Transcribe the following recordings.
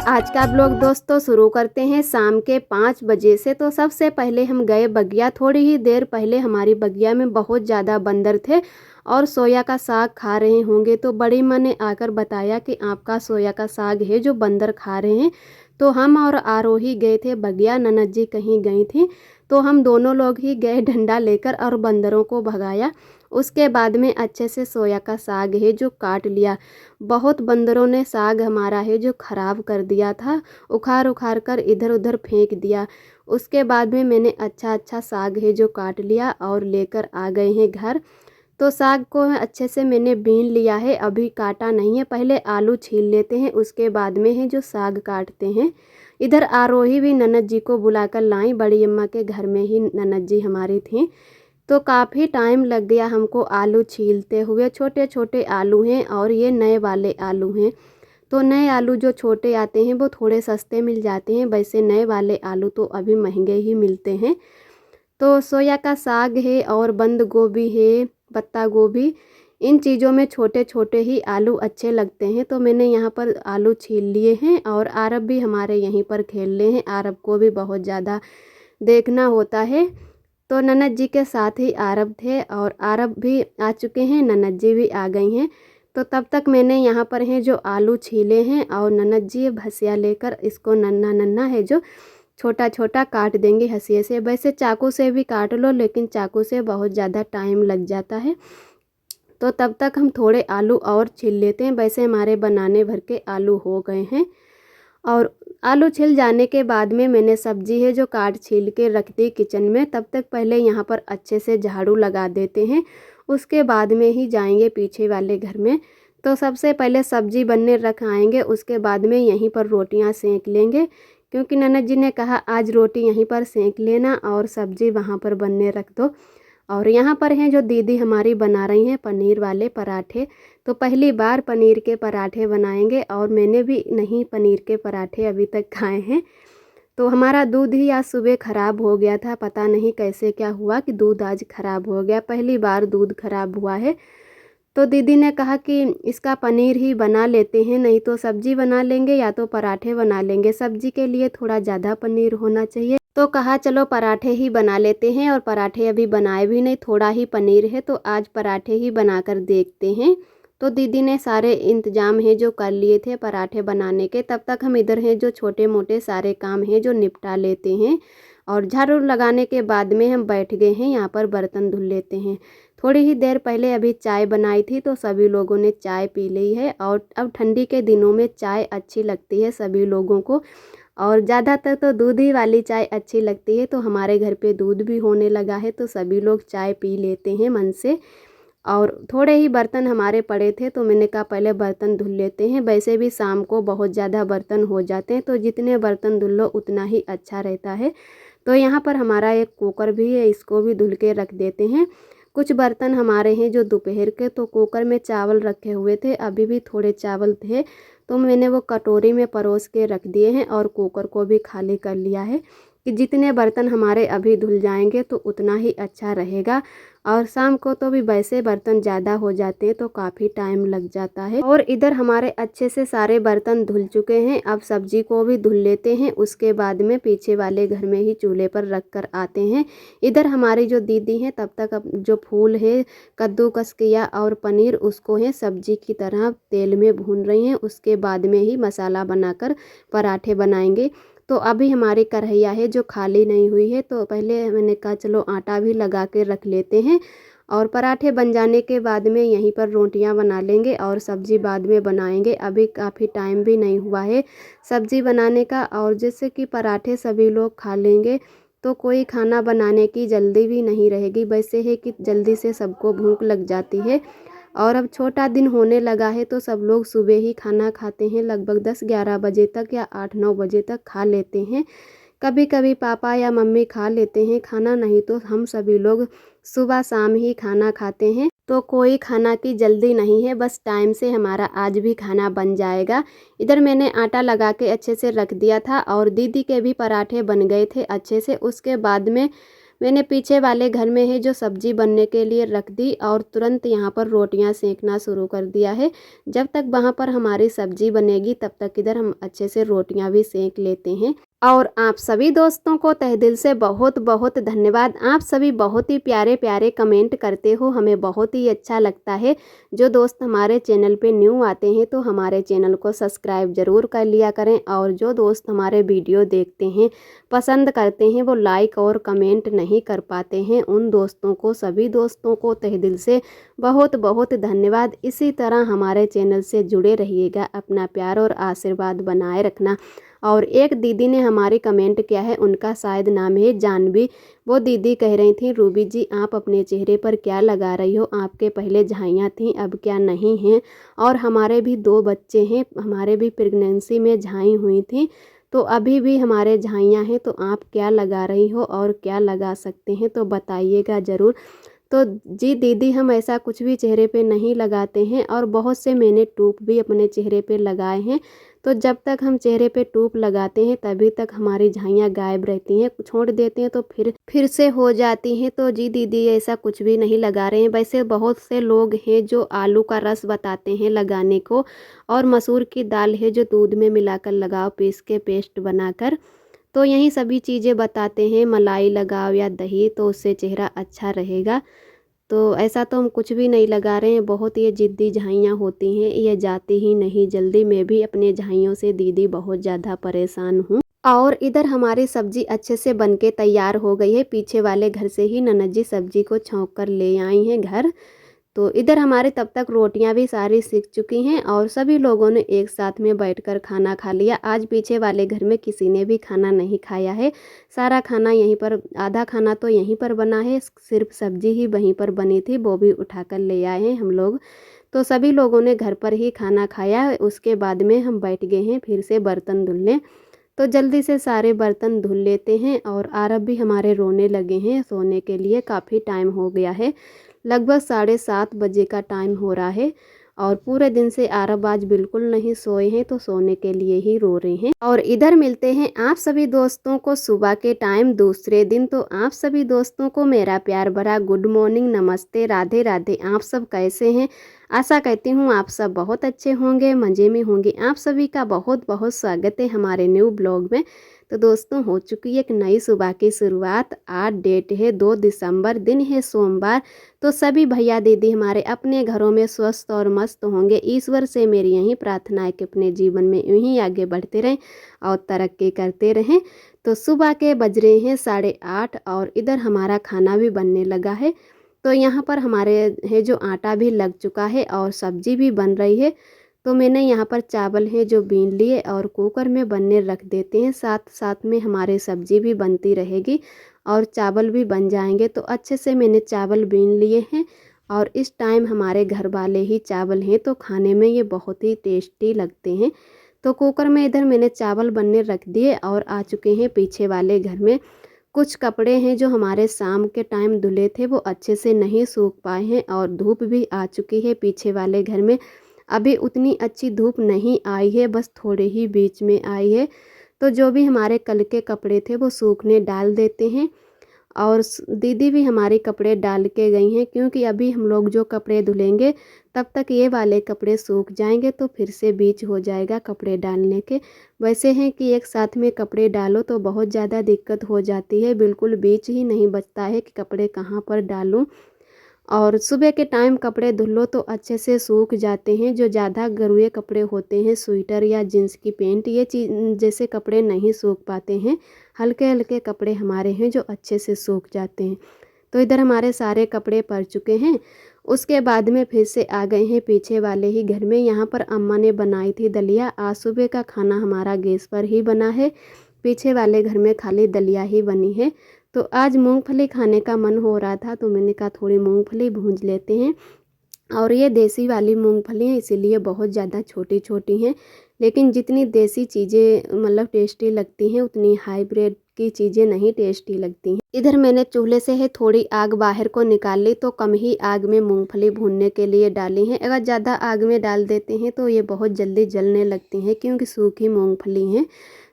आज का ब्लॉग दोस्तों शुरू करते हैं शाम के 5 बजे से। तो सबसे पहले हम गए बगिया। थोड़ी ही देर पहले हमारी बगिया में बहुत ज़्यादा बंदर थे और सोया का साग खा रहे होंगे। तो बड़ी माँ ने आकर बताया कि आपका सोया का साग है जो बंदर खा रहे हैं। तो हम और आरोही गए थे बगिया, ननद जी कहीं गई थी, तो हम दोनों लोग ही गए डंडा लेकर और बंदरों को भगाया। उसके बाद में अच्छे से सोया का साग है जो काट लिया। बहुत बंदरों ने साग हमारा है जो ख़राब कर दिया था, उखाड़ उखाड़ कर इधर उधर फेंक दिया। उसके बाद में मैंने अच्छा साग है जो काट लिया और लेकर आ गए हैं घर। तो साग को अच्छे से मैंने बीन लिया है, अभी काटा नहीं है। पहले आलू छील लेते हैं, उसके बाद में है जो साग काटते हैं। इधर आरोही भी ननद जी को बुलाकर लाई, बड़ी अम्मा के घर में ही ननद जी हमारी थी। तो काफ़ी टाइम लग गया हमको आलू छीलते हुए। छोटे छोटे आलू हैं और ये नए वाले आलू हैं। तो नए आलू जो छोटे आते हैं वो थोड़े सस्ते मिल जाते हैं, वैसे नए वाले आलू तो अभी महंगे ही मिलते हैं। तो सोया का साग है और बंद गोभी है, पत्ता गोभी, इन चीज़ों में छोटे छोटे ही आलू अच्छे लगते हैं। तो मैंने यहाँ पर आलू छील लिए हैं और आरब भी हमारे यहीं पर खेल रहे हैं। आरब को भी बहुत ज़्यादा देखना होता है। तो ननद जी के साथ ही आरब थे और आरब भी आ चुके हैं, ननद जी भी आ गई हैं। तो तब तक मैंने यहाँ पर है जो आलू छीले हैं और ननद जी भसिया लेकर इसको नन्ना नन्ना है जो छोटा छोटा काट देंगे हंसिए से। वैसे चाकू से भी काट लो, लेकिन चाकू से बहुत ज़्यादा टाइम लग जाता है। तो तब तक हम थोड़े आलू और छील लेते हैं। वैसे हमारे बनाने भर के आलू हो गए हैं। और आलू छिल जाने के बाद में मैंने सब्जी है जो काट छील के रख दी किचन में। तब तक पहले यहाँ पर अच्छे से झाड़ू लगा देते हैं, उसके बाद में ही जाएंगे पीछे वाले घर में। तो सबसे पहले सब्जी बनने रख आएंगे, उसके बाद में यहीं पर रोटियां सेंक लेंगे, क्योंकि ननद जी ने कहा आज रोटी यहीं पर सेंक लेना और सब्जी वहाँ पर बनने रख दो। और यहाँ पर हैं जो दीदी हमारी बना रही हैं पनीर वाले पराठे। तो पहली बार पनीर के पराठे बनाएंगे और मैंने भी नहीं पनीर के पराठे अभी तक खाए हैं। तो हमारा दूध ही आज सुबह ख़राब हो गया था, पता नहीं कैसे क्या हुआ कि दूध आज ख़राब हो गया, पहली बार दूध ख़राब हुआ है। तो दीदी ने कहा कि इसका पनीर ही बना लेते हैं, नहीं तो सब्जी बना लेंगे या तो पराठे बना लेंगे। सब्जी के लिए थोड़ा ज़्यादा पनीर होना चाहिए। तो कहा चलो पराठे ही बना लेते हैं, और पराठे अभी बनाए भी नहीं, थोड़ा ही पनीर है तो आज पराठे ही बनाकर देखते हैं। तो दीदी ने सारे इंतजाम है जो कर लिए थे पराठे बनाने के। तब तक हम इधर हैं जो छोटे मोटे सारे काम हैं जो निपटा लेते हैं, और झाड़ू लगाने के बाद में हम बैठ गए हैं यहाँ पर बर्तन धुल लेते हैं। थोड़ी ही देर पहले अभी चाय बनाई थी तो सभी लोगों ने चाय पी ली है। और अब ठंडी के दिनों में चाय अच्छी लगती है सभी लोगों को, और ज़्यादातर तो दूध ही वाली चाय अच्छी लगती है। तो हमारे घर पे दूध भी होने लगा है तो सभी लोग चाय पी लेते हैं मन से। और थोड़े ही बर्तन हमारे पड़े थे तो मैंने कहा पहले बर्तन धुल लेते हैं। वैसे भी शाम को बहुत ज़्यादा बर्तन हो जाते हैं, तो जितने बर्तन धुल लो उतना ही अच्छा रहता है। तो यहाँ पर हमारा एक कुकर भी है, इसको भी धुल के रख देते हैं। कुछ बर्तन हमारे हैं जो दोपहर के, तो कुकर में चावल रखे हुए थे, अभी भी थोड़े चावल थे तो मैंने वो कटोरी में परोस के रख दिए हैं और कुकर को भी खाली कर लिया है कि जितने बर्तन हमारे अभी धुल जाएंगे तो उतना ही अच्छा रहेगा। और शाम को तो भी वैसे बर्तन ज़्यादा हो जाते हैं तो काफ़ी टाइम लग जाता है। और इधर हमारे अच्छे से सारे बर्तन धुल चुके हैं, अब सब्जी को भी धुल लेते हैं, उसके बाद में पीछे वाले घर में ही चूल्हे पर रख कर आते हैं। इधर हमारी जो दीदी हैं तब तक अब जो फूल है कद्दूकस किया और पनीर उसको है सब्जी की तरह तेल में भून रही हैं, उसके बाद में ही मसाला बनाकर पराठे बनाएंगे। तो अभी हमारी कढ़ैया है जो खाली नहीं हुई है, तो पहले मैंने कहा चलो आटा भी लगा के रख लेते हैं, और पराठे बन जाने के बाद में यहीं पर रोटियां बना लेंगे और सब्जी बाद में बनाएंगे। अभी काफ़ी टाइम भी नहीं हुआ है सब्जी बनाने का, और जैसे कि पराठे सभी लोग खा लेंगे तो कोई खाना बनाने की जल्दी भी नहीं रहेगी। वैसे है कि जल्दी से सबको भूख लग जाती है, और अब छोटा दिन होने लगा है तो सब लोग सुबह ही खाना खाते हैं, लगभग 10-11 बजे तक या 8-9 बजे तक खा लेते हैं। कभी कभी पापा या मम्मी खा लेते हैं खाना, नहीं तो हम सभी लोग सुबह शाम ही खाना खाते हैं। तो कोई खाना की जल्दी नहीं है, बस टाइम से हमारा आज भी खाना बन जाएगा। इधर मैंने आटा लगा के अच्छे से रख दिया था और दीदी के भी पराठे बन गए थे अच्छे से। उसके बाद में मैंने पीछे वाले घर में है जो सब्जी बनने के लिए रख दी और तुरंत यहाँ पर रोटियाँ सेंकना शुरू कर दिया है। जब तक वहाँ पर हमारी सब्जी बनेगी तब तक इधर हम अच्छे से रोटियाँ भी सेंक लेते हैं। और आप सभी दोस्तों को तहे दिल से बहुत बहुत धन्यवाद। आप सभी बहुत ही प्यारे प्यारे कमेंट करते हो, हमें बहुत ही अच्छा लगता है। जो दोस्त हमारे चैनल पे न्यू आते हैं तो हमारे चैनल को सब्सक्राइब ज़रूर कर लिया करें, और जो दोस्त हमारे वीडियो देखते हैं, पसंद करते हैं, वो लाइक और कमेंट नहीं कर पाते हैं, उन दोस्तों को, सभी दोस्तों को तहे दिल से बहुत बहुत धन्यवाद। इसी तरह हमारे चैनल से जुड़े रहिएगा, अपना प्यार और आशीर्वाद बनाए रखना। और एक दीदी ने हमारी कमेंट किया है, उनका शायद नाम है जानवी। वो दीदी कह रही थी, रूबी जी आप अपने चेहरे पर क्या लगा रही हो, आपके पहले झाइयाँ थीं अब क्या नहीं हैं, और हमारे भी 2 बच्चे हैं, हमारे भी प्रेगनेंसी में झाई हुई थी, तो अभी भी हमारे झाइयाँ हैं, तो आप क्या लगा रही हो और क्या लगा सकते हैं तो बताइएगा ज़रूर। तो जी दीदी, हम ऐसा कुछ भी चेहरे पे नहीं लगाते हैं, और बहुत से मैंने टूप भी अपने चेहरे पे लगाए हैं। तो जब तक हम चेहरे पे टूप लगाते हैं तभी तक हमारी झाइयाँ गायब रहती हैं, छोड़ देते हैं तो फिर से हो जाती हैं। तो जी दीदी, ऐसा कुछ भी नहीं लगा रहे हैं। वैसे बहुत से लोग हैं जो आलू का रस बताते हैं लगाने को, और मसूर की दाल है जो दूध में मिलाकर लगाओ, पीस के पेस्ट बनाकर, तो यही सभी चीज़ें बताते हैं। मलाई लगाओ या दही, तो उससे चेहरा अच्छा रहेगा। तो ऐसा तो हम कुछ भी नहीं लगा रहे हैं। बहुत ये ज़िद्दी झाइयाँ होती हैं, ये जाती ही नहीं जल्दी। मैं भी अपने झाइयों से दीदी बहुत ज़्यादा परेशान हूँ। और इधर हमारी सब्ज़ी अच्छे से बनके तैयार हो गई है। पीछे वाले घर से ही ननद जी सब्ज़ी को छौंक कर ले आई हैं घर। तो इधर हमारे तब तक रोटियां भी सारी सीख चुकी हैं, और सभी लोगों ने एक साथ में बैठकर खाना खा लिया। आज पीछे वाले घर में किसी ने भी खाना नहीं खाया है, सारा खाना यहीं पर, आधा खाना तो यहीं पर बना है, सिर्फ सब्जी ही वहीं पर बनी थी, वो भी उठाकर ले आए हैं हम लोग। तो सभी लोगों ने घर पर ही खाना खाया है। उसके बाद में हम बैठ गए हैं फिर से बर्तन धुलने। तो जल्दी से सारे बर्तन धुल लेते हैं। और आरब भी हमारे रोने लगे हैं सोने के लिए, काफ़ी टाइम हो गया है, लगभग 7:30 बजे का टाइम हो रहा है, और पूरे दिन से आरब आज बिल्कुल नहीं सोए हैं, तो सोने के लिए ही रो रहे हैं। और इधर मिलते हैं आप सभी दोस्तों को सुबह के टाइम दूसरे दिन। तो आप सभी दोस्तों को मेरा प्यार भरा गुड मॉर्निंग, नमस्ते, राधे राधे। आप सब कैसे हैं? आशा करती हूँ आप सब बहुत अच्छे होंगे, मज़े में होंगे। आप सभी का बहुत बहुत स्वागत है हमारे न्यू ब्लॉग में। तो दोस्तों, हो चुकी है एक नई सुबह की शुरुआत। आज डेट है 2 दिसंबर, दिन है सोमवार। तो सभी भैया दीदी हमारे अपने घरों में स्वस्थ और मस्त होंगे। ईश्वर से मेरी यही प्रार्थना है कि अपने जीवन में यूं ही आगे बढ़ते रहें और तरक्की करते रहें। तो सुबह के बज रहे हैं 8:30, और इधर हमारा खाना भी बनने लगा है। तो यहाँ पर हमारे है जो आटा भी लग चुका है और सब्जी भी बन रही है। तो मैंने यहाँ पर चावल है जो बीन लिए और कुकर में बनने रख देते हैं, साथ साथ में हमारे सब्जी भी बनती रहेगी और चावल भी बन जाएंगे। तो अच्छे से मैंने चावल बीन लिए हैं, और इस टाइम हमारे घर वाले ही चावल हैं, तो खाने में ये बहुत ही टेस्टी लगते हैं। तो कुकर में इधर मैंने चावल बनने रख दिए और आ चुके हैं पीछे वाले घर में। कुछ कपड़े हैं जो हमारे शाम के टाइम धुले थे, वो अच्छे से नहीं सूख पाए हैं, और धूप भी आ चुकी है पीछे वाले घर में। अभी उतनी अच्छी धूप नहीं आई है, बस थोड़े ही बीच में आई है। तो जो भी हमारे कल के कपड़े थे वो सूखने डाल देते हैं, और दीदी भी हमारे कपड़े डाल के गई हैं, क्योंकि अभी हम लोग जो कपड़े धुलेंगे तब तक ये वाले कपड़े सूख जाएंगे, तो फिर से बीच हो जाएगा कपड़े डालने के। वैसे हैं कि एक साथ में कपड़े डालो तो बहुत ज़्यादा दिक्कत हो जाती है, बिल्कुल बीच ही नहीं बचता है कि कपड़े कहाँ पर डालूं। और सुबह के टाइम कपड़े धुल लो तो अच्छे से सूख जाते हैं। जो ज़्यादा गरुए कपड़े होते हैं, स्वेटर या जींस की पैंट, ये चीज़ जैसे कपड़े नहीं सूख पाते हैं। हल्के हल्के कपड़े हमारे हैं जो अच्छे से सूख जाते हैं। तो इधर हमारे सारे कपड़े पड़ चुके हैं। उसके बाद में फिर से आ गए हैं पीछे वाले ही घर में। यहाँ पर अम्मा ने बनाई थी दलिया। आज सुबह का खाना हमारा गैस पर ही बना है, पीछे वाले घर में खाली दलिया ही बनी है। तो आज मूंगफली खाने का मन हो रहा था, तो मैंने कहा थोड़ी मूंगफली भूंज लेते हैं। और ये देसी वाली मूंगफली है, इसीलिए बहुत ज़्यादा छोटी छोटी हैं। लेकिन जितनी देसी चीज़ें मतलब टेस्टी लगती हैं, उतनी हाईब्रिड की चीज़ें नहीं टेस्टी लगती हैं। इधर मैंने चूल्हे से है थोड़ी आग बाहर को निकाल ली, तो कम ही आग में मूंगफली भूनने के लिए डाली हैं। अगर ज़्यादा आग में डाल देते हैं तो ये बहुत जल्दी जलने लगती हैं, क्योंकि सूखी मूंगफली हैं।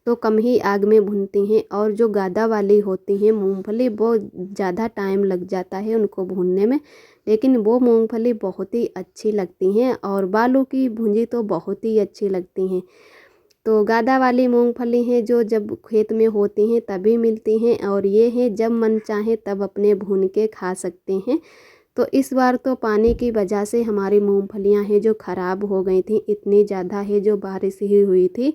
तो कम ही आग में भूनती हैं। और जो गादा वाली होती हैं मूंगफली, वो ज़्यादा टाइम लग जाता है उनको भूनने में, लेकिन वो मूंगफली बहुत ही अच्छी लगती हैं। और बालू की भुंजी तो बहुत ही अच्छी लगती हैं। तो गादा वाली मूंगफली हैं जो जब खेत में होती हैं तभी मिलती हैं, और ये हैं जब मन चाहे तब अपने भून के खा सकते हैं। तो इस बार तो पानी की वजह से हमारी मूंगफलियां हैं जो ख़राब हो गई थी, इतनी ज़्यादा है जो बारिश ही हुई थी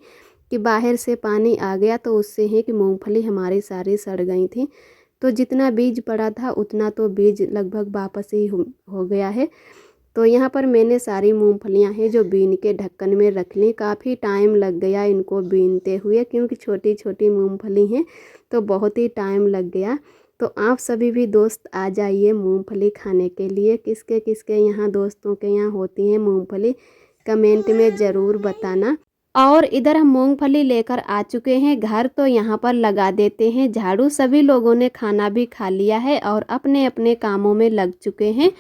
कि बाहर से पानी आ गया, तो उससे है कि मूंगफली हमारी सारी सड़ गई थी। तो जितना बीज पड़ा था उतना तो बीज लगभग वापस ही हो गया है। तो यहाँ पर मैंने सारी मूंगफलियाँ हैं जो बीन के ढक्कन में रख ली। काफ़ी टाइम लग गया इनको बीनते हुए, क्योंकि छोटी छोटी मूंगफली हैं तो बहुत ही टाइम लग गया। तो आप सभी भी दोस्त आ जाइए मूंगफली खाने के लिए। किसके किसके यहाँ दोस्तों के यहाँ होती हैं मूंगफली, कमेंट में ज़रूर बताना। और इधर हम मूंगफली लेकर आ चुके हैं घर, तो यहाँ पर लगा देते हैं झाड़ू। सभी लोगों ने खाना भी खा लिया है और अपने अपने कामों में लग चुके हैं।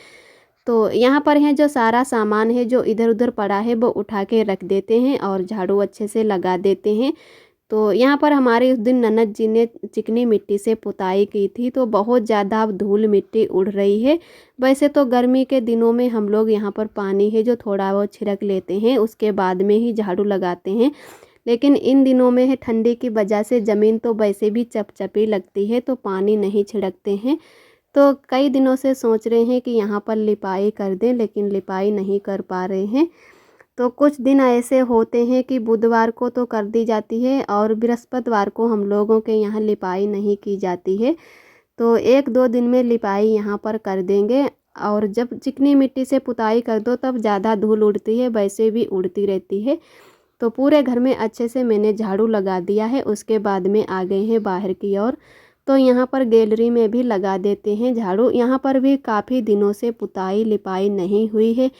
तो यहाँ पर है जो सारा सामान है जो इधर उधर पड़ा है वो उठा के रख देते हैं और झाड़ू अच्छे से लगा देते हैं। तो यहाँ पर हमारे उस दिन ननद जी ने चिकनी मिट्टी से पुताई की थी, तो बहुत ज़्यादा अब धूल मिट्टी उड़ रही है। वैसे तो गर्मी के दिनों में हम लोग यहाँ पर पानी है जो थोड़ा वो छिड़क लेते हैं, उसके बाद में ही झाड़ू लगाते हैं। लेकिन इन दिनों में है ठंडी की वजह से ज़मीन तो वैसे भी चपचपी लगती है, तो पानी नहीं छिड़कते हैं। तो कई दिनों से सोच रहे हैं कि यहाँ पर लिपाई कर दें, लेकिन लिपाई नहीं कर पा रहे हैं। तो कुछ दिन ऐसे होते हैं कि बुधवार को तो कर दी जाती है और बृहस्पतिवार को हम लोगों के यहाँ लिपाई नहीं की जाती है। तो 1-2 दिन में लिपाई यहाँ पर कर देंगे। और जब चिकनी मिट्टी से पुताई कर दो तब ज़्यादा धूल उड़ती है, वैसे भी उड़ती रहती है। तो पूरे घर में अच्छे से मैंने झाड़ू लगा दिया है, उसके बाद में आ गए हैं बाहर की ओर। तो यहाँ पर गैलरी में भी लगा देते हैं झाड़ू। यहाँ पर भी काफ़ी दिनों से पुताई लिपाई नहीं हुई है,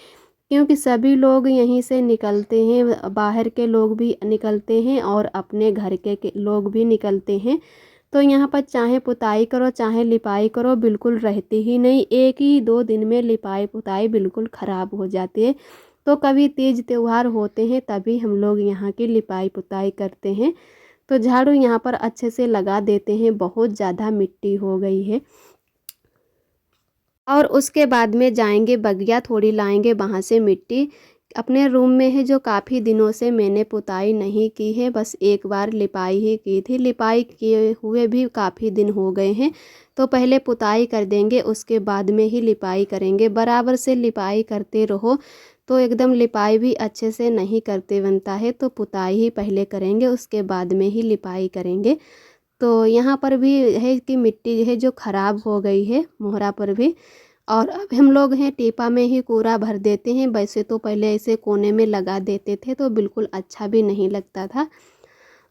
क्योंकि सभी लोग यहीं से निकलते हैं, बाहर के लोग भी निकलते हैं और अपने घर के लोग भी निकलते हैं। तो यहाँ पर चाहे पुताई करो चाहे लिपाई करो बिल्कुल रहती ही नहीं। 1 ही 2 दिन में लिपाई पुताई बिल्कुल ख़राब हो जाती है। तो कभी तीज त्यौहार होते हैं तभी हम लोग यहाँ की लिपाई पुताई करते हैं। तो झाड़ू यहाँ पर अच्छे से लगा देते हैं, बहुत ज़्यादा मिट्टी हो गई है। और उसके बाद में जाएंगे बगिया, थोड़ी लाएंगे वहाँ से मिट्टी। अपने रूम में है जो काफ़ी दिनों से मैंने पुताई नहीं की है, बस एक बार लिपाई ही की थी। लिपाई किए हुए भी काफ़ी दिन हो गए हैं, तो पहले पुताई कर देंगे उसके बाद में ही लिपाई करेंगे। बराबर से लिपाई करते रहो तो एकदम लिपाई भी अच्छे से नहीं करते बनता है, तो पुताई ही पहले करेंगे उसके बाद में ही लिपाई करेंगे। तो यहाँ पर भी है कि मिट्टी है जो ख़राब हो गई है मोहरा पर भी। और अब हम लोग हैं टीपा में ही कूड़ा भर देते हैं, वैसे तो पहले ऐसे कोने में लगा देते थे तो बिल्कुल अच्छा भी नहीं लगता था।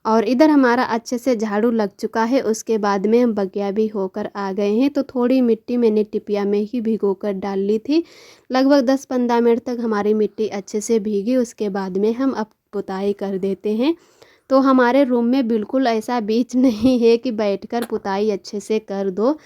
और इधर हमारा अच्छे से झाड़ू लग चुका है, उसके बाद में हम बगिया भी होकर आ गए हैं। तो थोड़ी मिट्टी मैंने टिपिया में ही भिगो कर डाल ली थी, लगभग 10-15 मिनट तक हमारी मिट्टी अच्छे से भीगी। उसके बाद में हम अब पुताई कर देते हैं। तो हमारे रूम में बिल्कुल ऐसा बीच नहीं है कि बैठकर पुताई अच्छे से कर दो।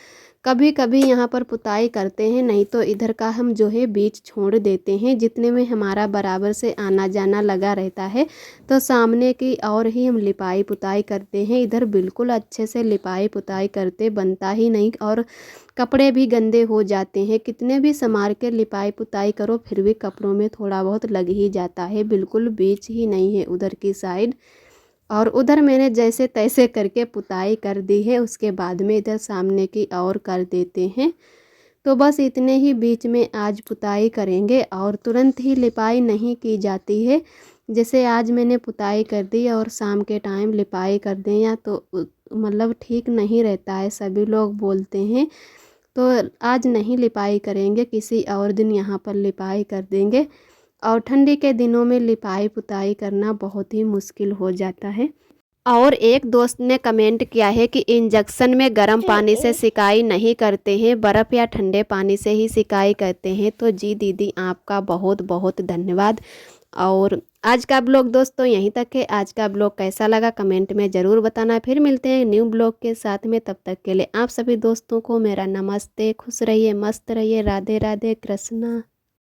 कभी कभी यहाँ पर पुताई करते हैं, नहीं तो इधर का हम जो है बीच छोड़ देते हैं। जितने में हमारा बराबर से आना जाना लगा रहता है, तो सामने की और ही हम लिपाई पुताई करते हैं। इधर बिल्कुल अच्छे से लिपाई पुताई करते बनता ही नहीं, और कपड़े भी गंदे हो जाते हैं। कितने भी संभाल के लिपाई पुताई करो फिर भी कपड़ों में थोड़ा बहुत लग ही जाता है। बिल्कुल बीच ही नहीं है उधर की साइड। और उधर मैंने जैसे तैसे करके पुताई कर दी है, उसके बाद में इधर सामने की और कर देते हैं। तो बस इतने ही बीच में आज पुताई करेंगे, और तुरंत ही लिपाई नहीं की जाती है। जैसे आज मैंने पुताई कर दी और शाम के टाइम लिपाई कर दें या तो मतलब ठीक नहीं रहता है, सभी लोग बोलते हैं। तो आज नहीं लिपाई करेंगे, किसी और दिन यहाँ पर लिपाई कर देंगे। और ठंडी के दिनों में लिपाई पुताई करना बहुत ही मुश्किल हो जाता है। और एक दोस्त ने कमेंट किया है कि इंजेक्शन में गर्म पानी से सिकाई नहीं करते हैं, बर्फ़ या ठंडे पानी से ही सिकाई करते हैं। तो जी दीदी आपका बहुत बहुत धन्यवाद। और आज का ब्लॉग दोस्तों यहीं तक है। आज का ब्लॉग कैसा लगा कमेंट में ज़रूर बताना। फिर मिलते हैं न्यू ब्लॉग के साथ में, तब तक के लिए आप सभी दोस्तों को मेरा नमस्ते। खुश रहिए, मस्त रहिए, राधे राधे, कृष्णा।